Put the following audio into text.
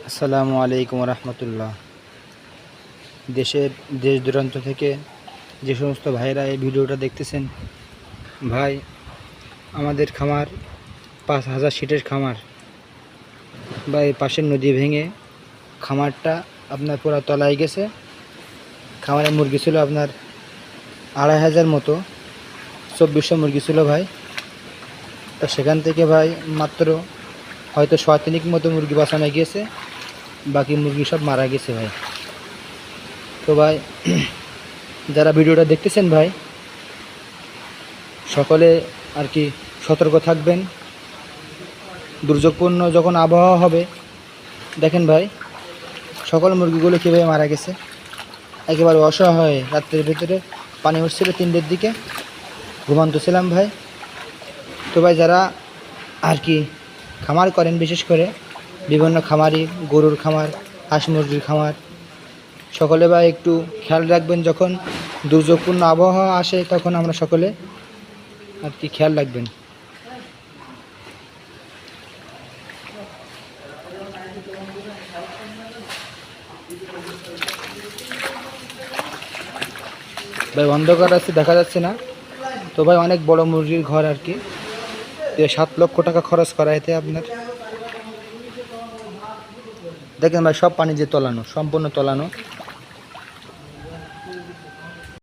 আসসালামু আলাইকুম রহমতুল্লাহ। দেশ দূরান্ত থেকে যে সমস্ত ভাইরা এই ভিডিওটা দেখতেছেন, ভাই আমাদের খামার 5,000 সিটের খামার, বা এই পাশের নদী ভেঙে খামারটা আপনার পুরা তলায় গেছে। খামারে মুরগি ছিল আপনার 2,500 মতো, 2400 মুরগি ছিল ভাই। তো সেখান থেকে ভাই মাত্র হয়তো 3 মতো মুরগি বাঁচানো গিয়েছে, বাকি মুরগি সব মারা গেছে ভাই। তো ভাই যারা ভিডিওটা দেখতেছেন ভাই, সকলে আর কি সতর্ক থাকবেন। দুর্যোগপূর্ণ যখন আবহাওয়া হবে, দেখেন ভাই সকল মুরগিগুলো কীভাবে মারা গেছে, একেবারে অসহায়। রাত্রের ভিতরে পানি উঠছিল 3টের দিকে, ঘুমান্তছিলাম ভাই। তো ভাই যারা আর কি খামার করেন, বিশেষ করে বিভিন্ন খামারি, গরুর খামার, হাঁস মুরগির খামার, সকলে ভাই একটু খেয়াল রাখবেন। যখন দুর্যোগপূর্ণ আবহাওয়া আসে তখন আমরা সকলে আর কি খেয়াল রাখবেন। ভাই অন্ধকার আছে, দেখা যাচ্ছে না। তো ভাই অনেক বড় মুরগির ঘর আর কি, 7 লক্ষ টাকা খরচ করা এতে আপনার। দেখেন ভাই সব পানি দিয়ে তলানো, সম্পূর্ণ তলানো।